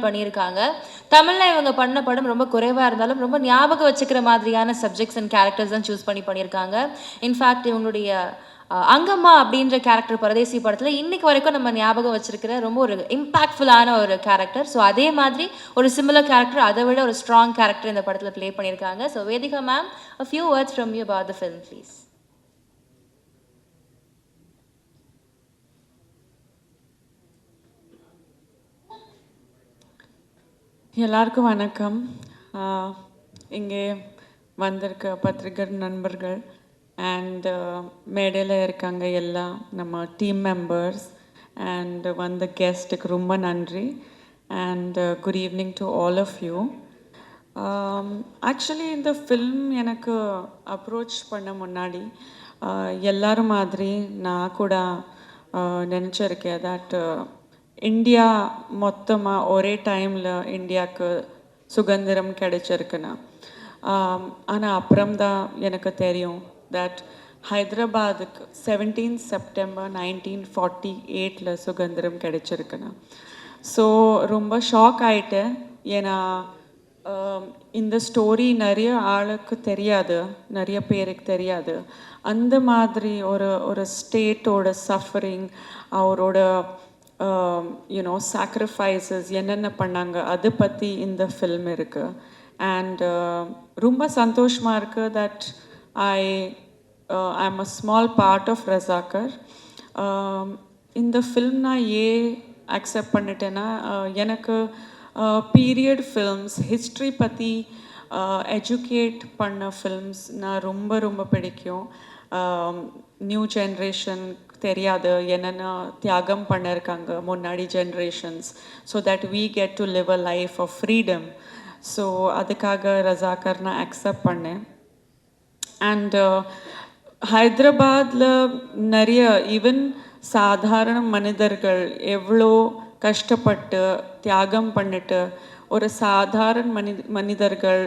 பண்ணியிருக்காங்க. தமிழ்ல இவங்க பண்ண படம் ரொம்ப குறைவா இருந்தாலும், ரொம்ப ஞாபகம் வச்சுக்கிற மாதிரியான சப்ஜெக்ட்ஸ் அண்ட் கேரக்டர்ஸ் தான் சூஸ் பண்ணி பண்ணியிருக்காங்க. இன்ஃபேக்ட் இவங்களுடைய அங்கம்மா அப்படின்ற கேரக்டர் பரதேசி படத்துல இன்னைக்கு வரைக்கும் நம்ம ஞாபகம் வச்சிருக்கிற ரொம்ப ஒரு இம்பாக்ட்ஃபுல்லான ஒரு கேரக்டர். ஸோ அதே மாதிரி ஒரு சிமிலர் கேரக்டர், அதை விட ஒரு ஸ்ட்ராங் கேரக்டர் இந்த படத்துல ப்ளே பண்ணியிருக்காங்க. So Vedika ma'am, a few words from you about the film, please. எல்லாருக்கும் வணக்கம். இங்கே வந்திருக்க பத்திரிகை நண்பர்கள் அண்ட் மேடையில் இருக்காங்க எல்லா நம்ம டீம் மெம்பர்ஸ் அண்ட் வந்த கெஸ்ட்டுக்கு ரொம்ப நன்றி and good evening to all of you. Actually இந்த ஃபில்ம் எனக்கு அப்ரோச் பண்ண முன்னாடி எல்லாரும் மாதிரி நான் கூட நினச்சிருக்கேன் தட் இந்தியா மொத்தமாக ஒரே டைமில் இந்தியாவுக்கு சுதந்திரம் கிடைச்சிருக்குன்னு. ஆனால் அப்புறம்தான் எனக்கு தெரியும் தட் ஹைதராபாத்துக்கு 17 செப்டம்பர் 1948 சுதந்திரம் கிடைச்சிருக்குன்னு. ஸோ ரொம்ப ஷாக் ஆகிட்டேன். ஏன்னா இந்த ஸ்டோரி நிறைய ஆளுக்கு தெரியாது, நிறைய பேருக்கு தெரியாது. அந்த மாதிரி ஒரு ஸ்டேட்டோட சஃபரிங், அவரோட சாக்ரிஃபைசஸ் என்னென்ன பண்ணாங்க அதை பற்றி இந்த ஃபில்ம் இருக்குது. அண்ட் ரொம்ப சந்தோஷமாக இருக்குது that I'm a small part of Razakar. இந்த ஃபில்ம் நான் ஏன் அக்செப்ட் பண்ணிட்டேன்னா, எனக்கு பீரியட் ஃபில்ம்ஸ், ஹிஸ்ட்ரி பற்றி எஜுகேட் பண்ண ஃபில்ம்ஸ் நான் ரொம்ப ரொம்ப பிடிக்கும். நியூ ஜென்ரேஷன் தெரியாது என்னென்ன தியாகம் பண்ணியிருக்காங்க முன்னாடி generations, so that we get to live a life of freedom. So அதுக்காக ரசாக்கர் நான் அக்செப்ட் பண்ணேன். அண்ட் ஹைதராபாத்தில் நிறைய ஈவன் சாதாரண மனிதர்கள் எவ்வளோ கஷ்டப்பட்டு தியாகம் பண்ணிட்டு ஒரு சாதாரண மனிதர்கள்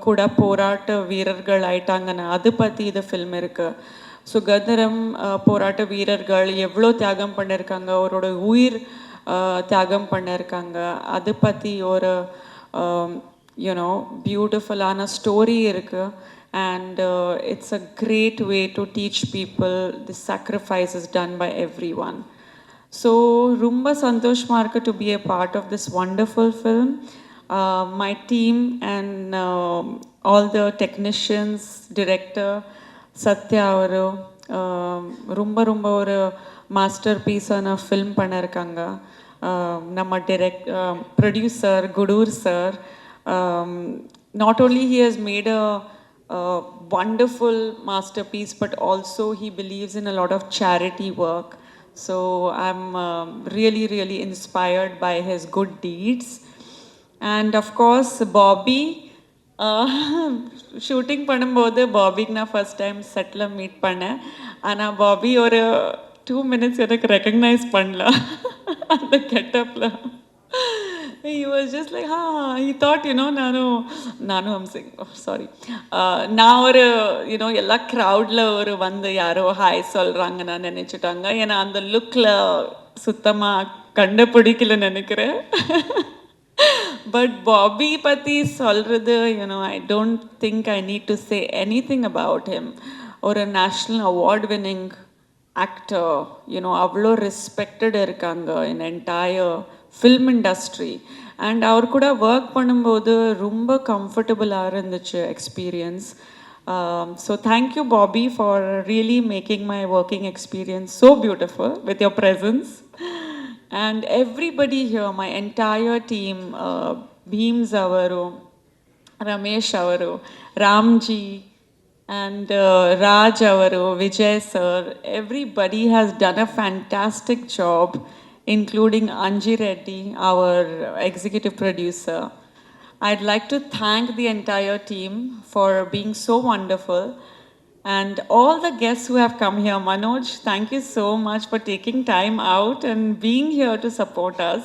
கூட போராட்ட வீரர்கள் ஆயிட்டாங்கன்னா அது பற்றி இது ஃபில்ம் இருக்குது. சுதந்திரம் போராட்ட வீரர்கள் எவ்வளோ தியாகம் பண்ணியிருக்காங்க, அவரோட உயிர் தியாகம் பண்ணியிருக்காங்க, அது பற்றி ஒரு பியூட்டிஃபுல்லான ஸ்டோரி இருக்குது. And it's a great way to teach people the sacrifices done by everyone. So ரொம்ப சந்தோஷமாக இருக்குது to be a part of this wonderful film. My team and all the technicians, director Sathya அவரு ரொம்ப ரொம்ப ஒரு master பீஸான film பண்ணியிருக்காங்க. நம்ம producer Gudur sir, not only he has made a wonderful masterpiece, but also he believes in a lot of charity work. So I'm really, really inspired by his good deeds. And of course, Bobby, shooting பண்ணும்போது பாபிக்கு நான் first time settle meet பண்ணேன். ஆனால் Bobby ஒரு 2 minutes எனக்கு recognise பண்ணல அந்த கெட்டப்பில். He was just like, he thought, நானும் I'm saying, sorry, நான் ஒரு எல்லா க்ரௌடில் ஒரு வந்து யாரோ ஹாய் சொல்கிறாங்க நான் நினச்சிட்டாங்க. ஏன்னா அந்த லுக்கில் சுத்தமாக கண்டுபிடிக்கல நினைக்கிறேன். But Bobby பற்றி சொல்கிறது, I don't think I need to say anything about him. ஒரு நேஷ்னல் அவார்ட் வின்னிங் ஆக்டர், அவ்வளோ ரெஸ்பெக்டட் இருக்காங்க in entire film industry. And அவர் கூட ஒர்க் பண்ணும்போது ரொம்ப கம்ஃபர்டபுளாக இருந்துச்சு experience. So thank you Bobby for really making my working experience so beautiful with your presence. And everybody here, my entire team, Bheems avaru, Ramesh avaru, Ramji, and Raj avaru, Vijay sir, everybody has done a fantastic job, including Anji Reddy, our executive producer. I'd like to thank the entire team for being so wonderful. And all the guests who have come here, Manoj, thank you so much for taking time out and being here to support us.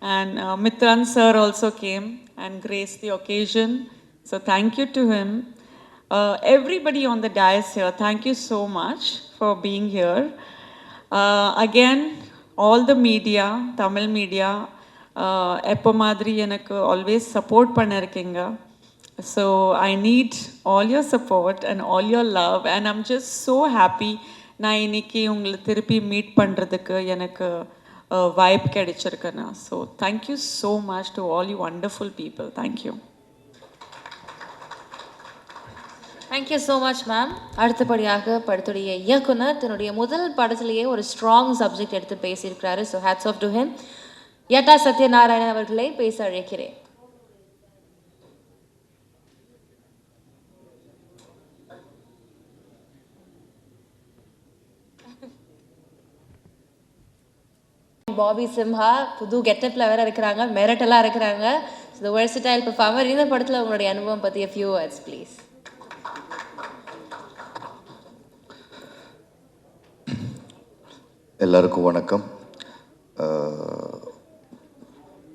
And Mitran sir also came and graced the occasion. So thank you to him. Everybody on the dais here, thank you so much for being here. Again, all the media, Tamil media, எப்போ மாதிரி எனக்கு always support பண்ணியிருக்கீங்க. So I need all your support and all your love and I'm just so happy. நான் இன்னைக்கு உங்களை திருப்பி meet பண்ணுறதுக்கு எனக்கு வாய்ப்பு கிடைச்சிருக்குண்ணா. So thank you so much to all you wonderful people. Thank you. Thank you so much ma'am. அடுத்தபடியாக படத்துடைய இயக்குனர் தன்னுடைய முதல் படத்திலேயே ஒரு ஸ்ட்ராங் சப்ஜெக்ட் எடுத்து பேசியிருக்கிறாரு. So hats off to him. Yatta Satyanarayanan அவர்களை பேச அழைக்கிறேன். பாபி சிம்ஹா புது கெட்டப்பில் வேற இருக்கிறாங்க, மெரட்டலாக இருக்கிறாங்க. So versatile performer. இந்த படத்தில் உங்களுடைய அனுபவம் பற்றி a few words ப்ளீஸ். எல்லாருக்கும் வணக்கம்.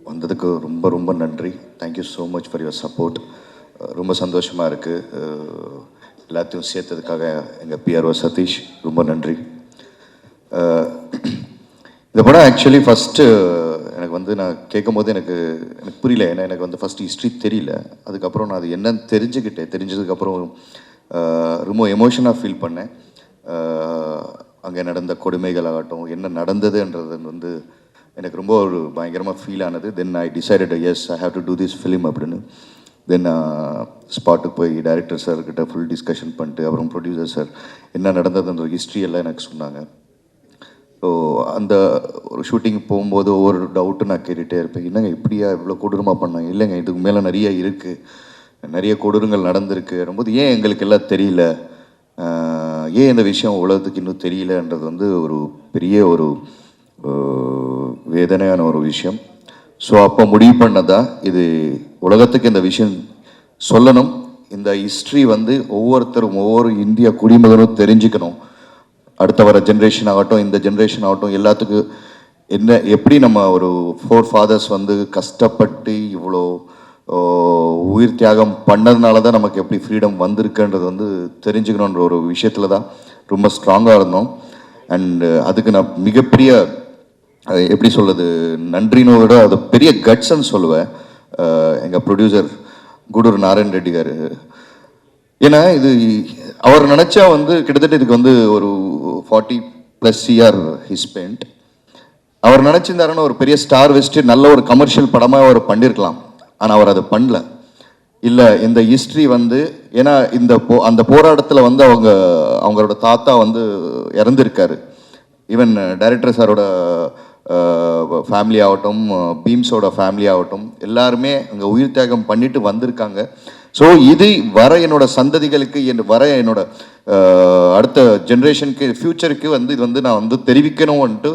வந்ததுக்கு ரொம்ப ரொம்ப நன்றி. Thank you so much for your support. ரொம்ப சந்தோஷமாக இருக்குது. எல்லாத்தையும் சேர்த்ததுக்காக எங்கள் பிஆர்ஓ சதீஷ் ரொம்ப நன்றி. இந்த படம் ஆக்சுவலி ஃபஸ்ட்டு எனக்கு வந்து நான் கேட்கும் போது எனக்கு புரியல. ஏன்னா எனக்கு வந்து ஃபஸ்ட்டு ஹிஸ்ட்ரி தெரியல. அதுக்கப்புறம் நான் அது என்னன்னு தெரிஞ்சதுக்கப்புறம் ரொம்ப எமோஷனாக ஃபீல் பண்ணேன். அங்கே நடந்த கொடுமைகள் ஆகட்டும், என்ன நடந்ததுன்றது வந்து எனக்கு ரொம்ப ஒரு பயங்கரமாக ஃபீல் ஆனது. Then I decided as I have to do this film அப்படின்னு. தென் ஸ்பாட்டுக்கு போய் டைரக்டர் சார்கிட்ட ஃபுல் டிஸ்கஷன் பண்ணிட்டு அப்புறம் ப்ரொடியூசர் சார் என்ன நடந்ததுன்ற ஹிஸ்ட்ரி எல்லாம் எனக்கு சொன்னாங்க. ஸோ அந்த ஒரு ஷூட்டிங் போகும்போது ஒவ்வொரு டவுட்டு நான் கேட்டுகிட்டே இருப்பேன். என்னங்க இப்படியா இவ்வளோ கொடூரமாக பண்ணாங்க? இல்லைங்க இதுக்கு மேலே நிறைய இருக்குது, நிறைய கொடூரங்கள் நடந்திருக்கு வரும்போது ஏன் எங்களுக்கு எல்லாம் தெரியல, ஏன் இந்த விஷயம் உலகத்துக்கு இன்னும் தெரியலன்றது வந்து ஒரு பெரிய ஒரு வேதனையான ஒரு விஷயம். ஸோ அப்போ முடிவு பண்ணதா இது உலகத்துக்கு இந்த விஷயம் சொல்லணும். இந்த ஹிஸ்ட்ரி வந்து ஒவ்வொருத்தரும் ஒவ்வொரு இந்திய குடிமகனும் தெரிஞ்சுக்கணும். அடுத்த வர ஜென்ரேஷன் ஆகட்டும், இந்த ஜென்ரேஷன் ஆகட்டும், எல்லாத்துக்கும் என்ன எப்படி நம்ம ஒரு ஃபோர் ஃபாதர்ஸ் வந்து கஷ்டப்பட்டு இவ்வளோ உயிர் தியாகம் பண்ணதுனால தான் நமக்கு எப்படி ஃப்ரீடம் வந்திருக்குன்றது வந்து தெரிஞ்சுக்கணுன்ற ஒரு விஷயத்தில் தான் ரொம்ப ஸ்ட்ராங்காக இருந்தோம். அண்டு அதுக்கு நான் மிகப்பெரிய எப்படி சொல்கிறது நன்றின்னு விட அது பெரிய கட்ஸ்ன்னு சொல்லுவேன் எங்கள் ப்ரொடியூசர் கூடூர் நாராயண் ரெட்டி காரு. ஏன்னா இது அவர் நினச்சா வந்து கிட்டத்தட்ட இதுக்கு வந்து ஒரு 40+ year he spent. அவர் நினச்சிருந்தாருன்னு ஒரு பெரிய ஸ்டார் வச்சுட்டு நல்ல ஒரு கமர்ஷியல் படமாக அவர் பண்ணியிருக்கலாம். ஆனால் அவர் அதை பண்ணல. இல்லை இந்த ஹிஸ்ட்ரி வந்து ஏன்னா அந்த போராட்டத்தில் வந்து அவங்களோட தாத்தா வந்து இறந்துருக்காரு. ஈவன் டைரக்டர் சாரோட ஃபேமிலி ஆகட்டும், பீம்ஸோட ஃபேமிலி ஆகட்டும், எல்லாருமே அங்கே உயிர் தியாகம் பண்ணிட்டு வந்திருக்காங்க. ஸோ இது வர என்னோட சந்ததிகளுக்கு வர என்னோட அடுத்த ஜென்ரேஷனுக்கு ஃப்யூச்சருக்கு வந்து இது வந்து நான் வந்து தெரிவிக்கணும்ன்ட்டு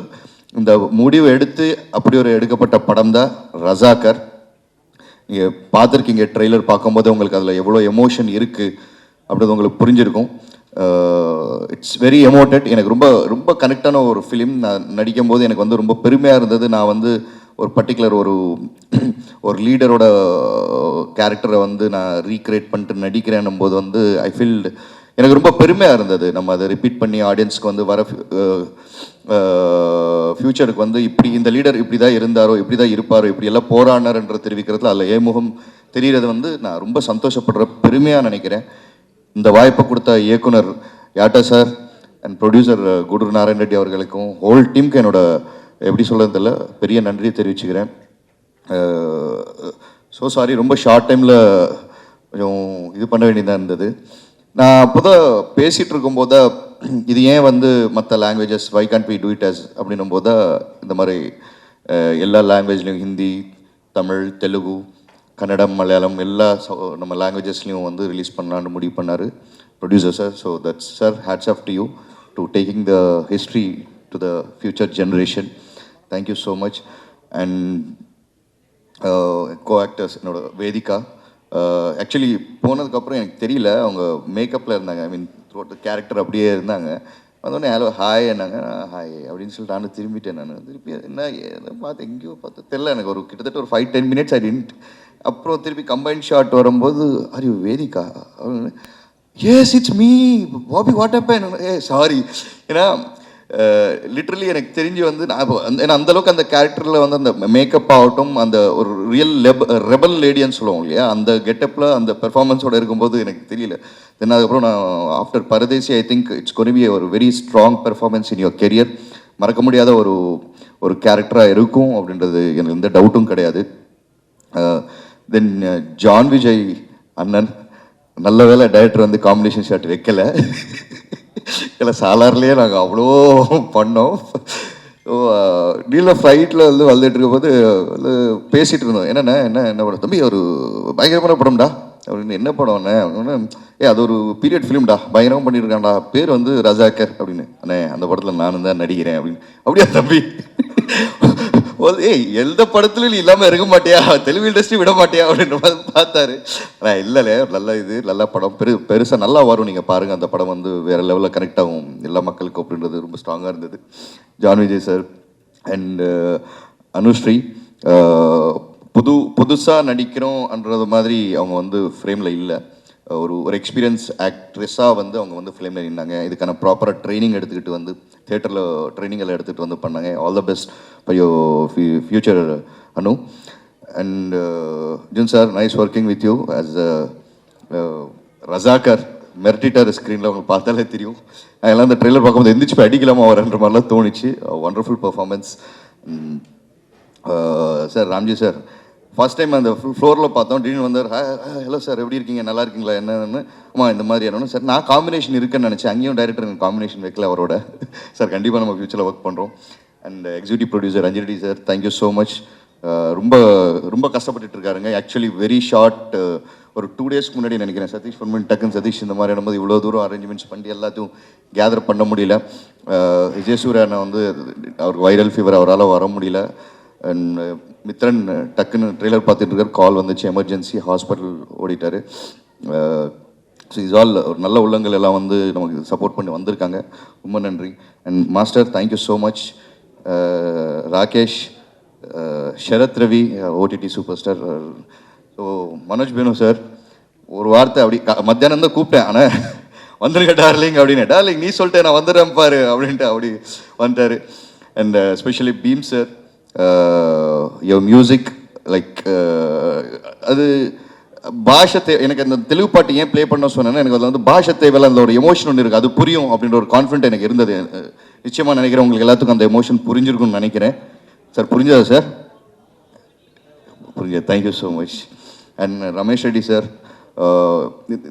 இந்த முடிவு எடுத்து அப்படி ஒரு எடுக்கப்பட்ட படம் தான் ரசாகர். நீங்கள் பார்த்துருக்கீங்க ட்ரெய்லர் பார்க்கும்போது உங்களுக்கு அதில் எவ்வளோ எமோஷன் இருக்குது அப்படிது உங்களுக்கு புரிஞ்சிருக்கும். It's very emoted. எனக்கு ரொம்ப ரொம்ப கனெக்டான ஒரு ஃபிலிம். நான் நடிக்கும் போது எனக்கு வந்து ரொம்ப பெருமையாக இருந்தது. நான் வந்து ஒரு பர்டிகுலர் ஒரு லீடரோட கேரக்டரை வந்து நான் ரீக்ரியேட் பண்ணிட்டு நடிக்கிறேன்னும் போது வந்து ஐ ஃபீல்டு எனக்கு ரொம்ப பெருமையாக இருந்தது. நம்ம அதை ரிப்பீட் பண்ணி ஆடியன்ஸ்க்கு வந்து வர ஃப்யூச்சருக்கு வந்து இப்படி இந்த லீடர் இப்படி தான் இருந்தாரோ, இப்படி தான் இருப்பாரோ, இப்படி எல்லாம் போராடினார்ன்ற தெரிவிக்கிறதுல அதில் ஏமுகம் தெரிகிறது வந்து நான் ரொம்ப சந்தோஷப்படுற பெருமையாக நினைக்கிறேன். இந்த வாய்ப்பை கொடுத்த இயக்குனர் யாட்டா sir and producer Gudur Narayan Reddy அவர்களுக்கும் ஹோல் டீமுக்கு என்னோட எப்படி சொல்கிறதில்ல பெரிய நன்றியை தெரிவிச்சுக்கிறேன். ஸோ சாரி, ரொம்ப ஷார்ட் டைமில் கொஞ்சம் இது பண்ண வேண்டியதாக இருந்தது. நான் அப்போ தான் பேசிகிட்டு இருக்கும்போது தான் இது ஏன் வந்து மற்ற languages why can't we do it as அப்படின்னும் போது தான் இந்த மாதிரி எல்லா லாங்குவேஜ்லேயும் ஹிந்தி, தமிழ், தெலுங்கு, கன்னடம், மலையாளம் எல்லா நம்ம லாங்குவேஜஸ்லையும் வந்து ரிலீஸ் பண்ணலான்னு முடிவு பண்ணார் producer sir. So that's sir, hats off to you to taking the history to the future generation. Thank you so much. And co actors என்னோட வேதிகா. ஆக்சுவலி போனதுக்கப்புறம் எனக்கு தெரியல, அவங்க மேக்கப்பில் இருந்தாங்க. ஐ மீன் த்ரூ கேரக்டர் அப்படியே இருந்தாங்க. வந்தோடனே ஹலோ ஹாய் என்னாங்க, ஹாய் அப்படின்னு சொல்லிட்டு நானும் திரும்பிட்டேன். நான் திருப்பி என்ன பார்த்து எங்கேயோ பார்த்து தெரில எனக்கு ஒரு கிட்டத்தட்ட ஒரு 5-10 minutes ஐ டின்ட். அப்புறம் திருப்பி கம்பைன் ஷாட் வரும்போது அறிவு Vedika, yes it's me Bobby what happen. Sorry, ஏன்னா லிட்ரலி எனக்கு தெரிஞ்சு வந்து நான் ஏன்னா அந்தளவுக்கு அந்த கேரக்டரில் வந்து அந்த மேக்கப் ஆகட்டும், அந்த ஒரு ரியல் ரெபல் லேடின்னு சொல்லுவோம் இல்லையா, அந்த கெட்டப்பில் அந்த பெர்ஃபார்மன்ஸோடு இருக்கும்போது எனக்கு தெரியல. தென் அதுக்கப்புறம் நான் after Paradesi I think it's gonna be ஒரு very strong performance in your career. மறக்க முடியாத ஒரு கேரக்டராக இருக்கும் அப்படின்றது எனக்கு எந்த டவுட்டும் கிடையாது. தென் ஜான் விஜய் அண்ணன், நல்ல வேளை டைரக்டர் வந்து காம்பினேஷன் ஷாட் வைக்கலை, இல்லை சாலார்லேயே நாங்கள் அவ்வளோ பண்ணோம். ஸோ டீல் ஃப்ளைட்டில் வந்து வந்துட்டு இருக்கும்போது வந்து பேசிகிட்டு இருந்தோம், என்ன படம் தம்பி, ஒரு பயங்கரமான படம்டா அப்படின்னு. என்ன படம்ண்ணே அப்படின்னா, அது ஒரு பீரியட் ஃபிலிம்டா, பயங்கரமாக பண்ணியிருக்கான்டா, பேர் வந்து ரஜாக்கர் அப்படின்னு. அண்ணே அந்த படத்தில் நானும் தான் நடிக்கிறேன் அப்படின்னு. அப்படியா தம்பி, எந்த படத்துலையும் நீ இல்லாமல் இருக்க மாட்டியா, தெலுங்கு இண்டஸ்ட்ரி விட மாட்டியா அப்படின்ற மாதிரி பார்த்தாரு. ஆனால் இல்லைல்ல, நல்ல படம், பெருசாக நல்லா வரும், நீங்கள் பாருங்கள். அந்த படம் வந்து வேறு லெவலில் கனெக்ட் ஆகும் எல்லா மக்களுக்கும் அப்படின்றது ரொம்ப ஸ்ட்ராங்காக இருந்தது. John Vijay sir and Anusree புதுசாக நடிக்கிறோம்ன்றது மாதிரி அவங்க வந்து ஃப்ரேமில் இல்லை. ஒரு எக்ஸ்பீரியன்ஸ் ஆக்ட்ரெஸ்ஸாக வந்து அவங்க வந்து ஃபிலிமில் நின்னாங்க. இதுக்கான ப்ராப்பராக ட்ரைனிங் எடுத்துக்கிட்டு வந்து தியேட்டரில் ட்ரைனிங் எல்லாம் எடுத்துகிட்டு வந்து பண்ணாங்க. All the best for your future Anu. And Jun sir, nice working with you as Razakar. மிரட்டிட்டார் ஸ்க்ரீனில், உங்களுக்கு பார்த்தாலே தெரியும். அதெல்லாம் அந்த ட்ரெய்லர் பார்க்கும்போது எந்திரிச்சு போய் அடிக்கலாமா வரன்ற மாதிரிலாம் தோணுச்சு. Wonderful performance sir. Ramji sir first time அந்த ஃப்ளோரில் பார்த்தோம், திடீர்னு வந்தார். ஹலோ சார், எப்படி இருக்கீங்க, நல்லா இருக்கீங்களா, என்னன்னு. இந்த மாதிரி என்னன்னு சார், நான் காம்பினேஷன் இருக்குன்னு நினச்சேன். அங்கேயும் டைரக்டர் எனக்கு காம்பினேஷன் வைக்கல அவரோட. சார் கண்டிப்பாக நம்ம ஃபியூச்சரில் ஒர்க் பண்ணுறோம். And executive producer Anjali sir, thank you so much. ரொம்ப ரொம்ப கஷ்டப்பட்டுட்டு இருக்காருங்க. ஆக்சுவலி வெரி ஷார்ட், ஒரு 2 டேஸ்க்கு முன்னாடி நினைக்கிறேன், சதீஷ் பொன்மன் டக்குன்னு சதீஷ் இந்த மாதிரி போது இவ்வளோ தூரம் அரேஞ்ச்மெண்ட்ஸ் பண்ணி எல்லாத்தையும் கேதர் பண்ண முடியல. விஜயசூர்யா வந்து அவருக்கு வைரல் ஃபீவர், அவரால் வர முடியல. அண்ட் மித்ரன் டக்குன்னு ட்ரெய்லர் பார்த்துட்டு இருக்கார், கால் வந்துச்சு, எமர்ஜென்சி, ஹாஸ்பிட்டல் ஓடிட்டார். ஸோ இஸ் ஆல் ஒரு நல்ல உள்ளங்கள் எல்லாம் வந்து நமக்கு சப்போர்ட் பண்ணி வந்திருக்காங்க. ரொம்ப நன்றி. And master, thank you so much. Rakesh, Sharath Ravi, OTT superstar. So Manoj பேனு சார், ஒரு வார்த்தை அப்படி மத்தியானம் தான் கூப்பிட்டேன், ஆனால் வந்துருங்க டார்லிங் அப்படின்னு. டார்லிங் நீ சொல்லிட்டேன், நான் வந்துடுறேன் பாரு அப்படின்ட்டு அப்படி வந்துட்டார். And especially Bheem sir, your music like அது பாஷை எனக்கு அந்த தெலுங்கு பாட்டு ஏன் ப்ளே பண்ண சொன்னேன்னா, எனக்கு அதில் வந்து பாஷை தேவையில்ல, அந்த ஒரு எமோஷன் ஒன்று இருக்குது, அது புரியும் அப்படின்ற ஒரு கான்ஃபிடென்ட் எனக்கு இருந்தது. நிச்சயமாக நினைக்கிறேன் உங்களுக்கு எல்லாத்துக்கும் அந்த எமோஷன் புரிஞ்சிருக்கும்னு நினைக்கிறேன். சார் புரிஞ்சதா சார்? புரிஞ்சது, thank you so much. And Ramesh Reddy sir,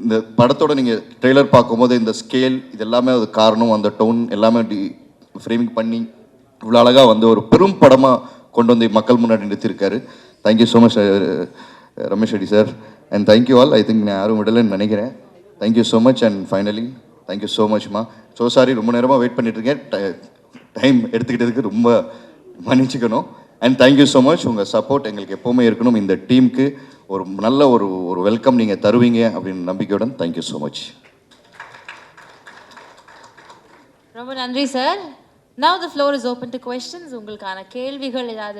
இந்த படத்தோட நீங்கள் ட்ரெய்லர் பார்க்கும்போது இந்த ஸ்கேல் இது எல்லாமே அது காரணம், அந்த டோன் எல்லாமே ஃப்ரேமிங் பண்ணி இவ்வளோ அழகாக வந்து ஒரு பெரும் படமாக கொண்டு வந்து மக்கள் முன்னாடி நிறுத்திருக்காரு. Thank you so much Ramesh Reddy sir. And thank you all. I think நான் யாரும் விடலைன்னு நினைக்கிறேன். Thank you so much. And finally thank you so மச்மா. ஸோ சாரி, ரொம்ப நேரமாக வெயிட் பண்ணிட்டுருக்கேன், டைம் எடுத்துக்கிட்டதுக்கு ரொம்ப மன்னிச்சுக்கணும். And thank you so much. உங்கள் சப்போர்ட் எங்களுக்கு எப்போவுமே இருக்கணும். இந்த டீமுக்கு ஒரு நல்ல ஒரு வெல்கம் நீங்கள் தருவீங்க அப்படின்னு நம்பிக்கையுடன் தேங்க்யூ ஸோ மச். ரொம்ப நன்றி sir. Now the floor is open to questions. உங்களுக்கான கேள்விகள் ஏதாவது